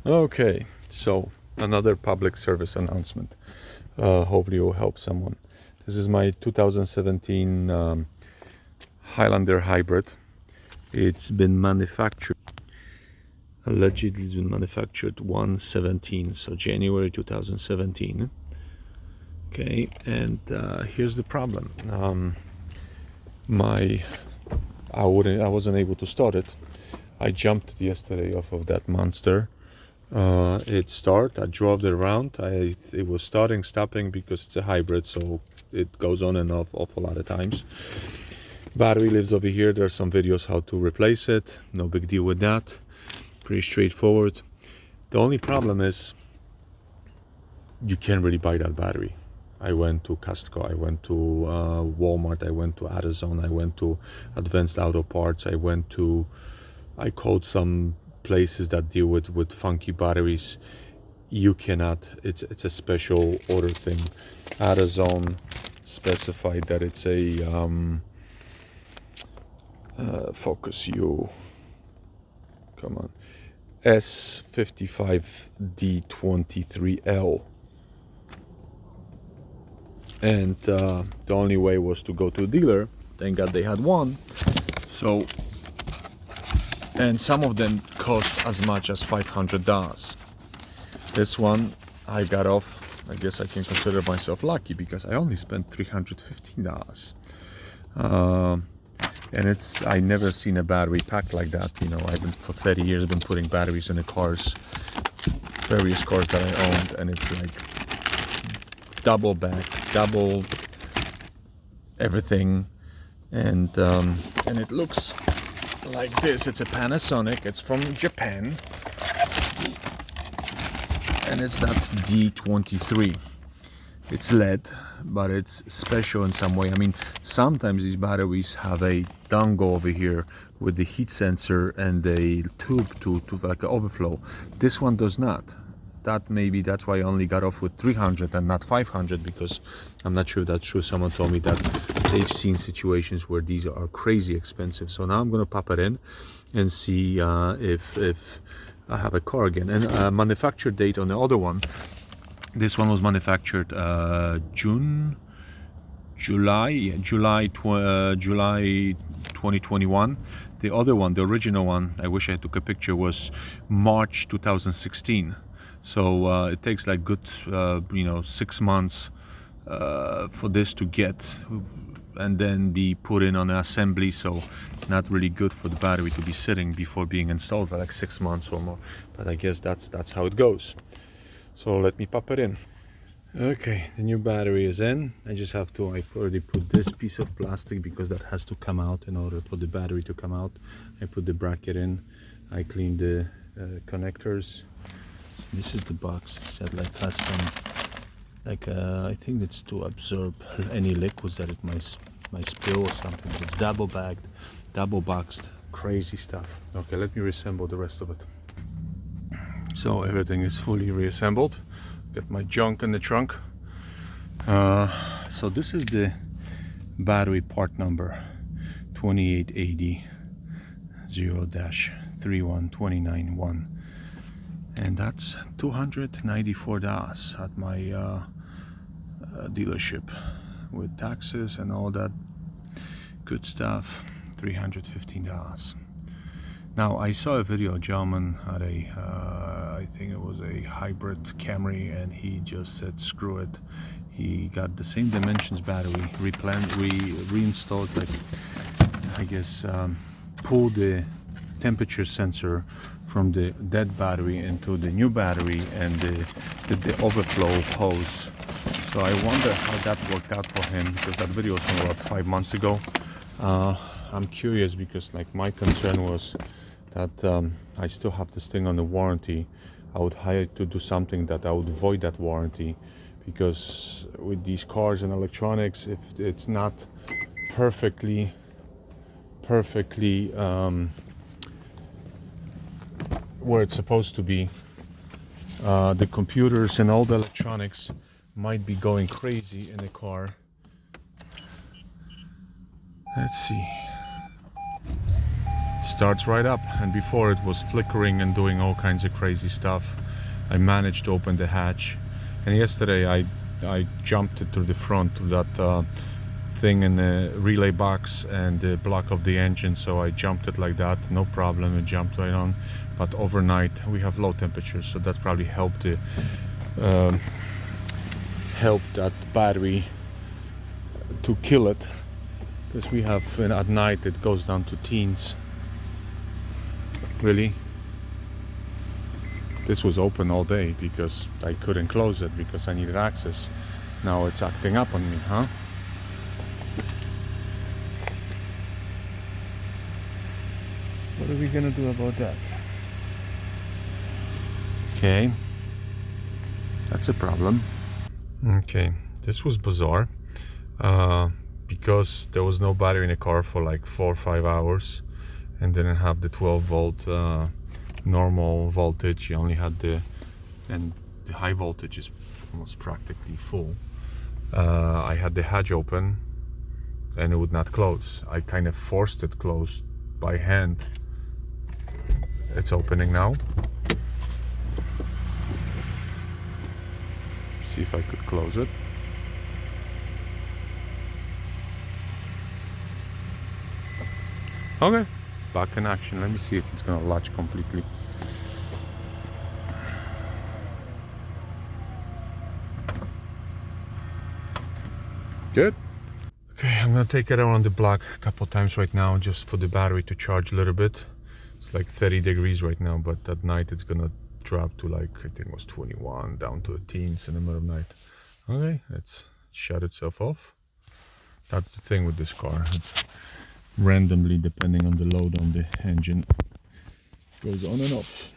Okay, so another public service announcement. Hopefully it will help someone. This is my 2017 Highlander Hybrid. It's been manufactured, allegedly it's been manufactured 1/17, so January 2017. Okay, and here's the problem. I wasn't able to start it. I jumped yesterday off of that monster. It started. I drove it around. It was starting, stopping because it's a hybrid, so it goes on and off a lot of times. Battery lives over here. There's some videos how to replace it. No big deal with that. Pretty straightforward. The only problem is you can't really buy that battery. I went to Costco, I went to Walmart, I went to Arizona, I went to Advanced Auto Parts, I called some places that deal with funky batteries. You cannot. It's a special order thing. Arizona specified that it's a Focus U. Come on, S55D23L. And the only way was to go to a dealer. Thank God they had one. So, and some of them cost as much as $500. This one I got off. I guess I can consider myself lucky because I only spent $315. And I never seen a battery pack like that. You know, for 30 years been putting batteries in the cars, various cars that I owned, and it's like double back, double everything, and it looks like this. It's a Panasonic. It's from Japan, and it's that D23. It's lead, but it's special in some way. I mean, sometimes these batteries have a dongle over here with the heat sensor and a tube to like an overflow. This one does not. That's why I only got off with 300 and not 500, because I'm not sure if that's true. Someone told me that they've seen situations where these are crazy expensive. So now I'm gonna pop it in and see if I have a car again. And manufacture date on the other one. This one was manufactured July 2021. The other one, the original one, I wish I took a picture, was March 2016. So it takes like good 6 months for this to get and then be put in on an assembly. So not really good for the battery to be sitting before being installed for like 6 months or more. But I guess that's how it goes. So let me pop it in. Okay, the new battery is in. I already put this piece of plastic because that has to come out in order for the battery to come out. I put the bracket in. I cleaned the connectors. So this is the box. It said like has some I think it's to absorb any liquids that it might spill or something. It's double bagged, double boxed, crazy stuff. Okay, let me reassemble the rest of it. So everything is fully reassembled. Got my junk in the trunk. So this is the battery part number 2880 0-31291, and that's $294 at my dealership with taxes and all that good stuff. $315. Now I saw a video. A gentleman had I think it was a hybrid Camry, and he just said screw it. He got the same dimensions battery, reinstalled, like I guess pulled the temperature sensor from the dead battery into the new battery and did the overflow hose. So I wonder how that worked out for him, because that video was from about 5 months ago. I'm curious because like my concern was that I still have this thing on the warranty. I would hire to do something that I would void that warranty, because with these cars and electronics, if it's not perfectly where it's supposed to be, the computers and all the electronics might be going crazy in the car. Let's see. Starts right up, and before it was flickering and doing all kinds of crazy stuff. I managed to open the hatch, and yesterday I jumped it to the front to that thing in the relay box and the block of the engine, so I jumped it like that, no problem, it jumped right on. But overnight we have low temperatures, so that probably helped the help that battery to kill it, because we have at night it goes down to teens. Really, this was open all day because I couldn't close it because I needed access. Now it's acting up on me, huh? What are we gonna do about that? Okay, that's a problem. Okay, this was bizarre because there was no battery in the car for like 4 or 5 hours, and didn't have the 12-volt normal voltage. You only had and the high voltage is almost practically full. I had the hatch open and it would not close. I kind of forced it closed by hand. It's opening now. See if I could close it. Okay, back in action. Let me see if it's gonna latch completely. Good. Okay, I'm gonna take it around the block a couple times right now just for the battery to charge a little bit. It's like 30 degrees right now, but at night it's gonna drop to like, I think it was 21, down to the teens in the middle of the night. Okay, it's shut itself off. That's the thing with this car. It's randomly, depending on the load on the engine, goes on and off.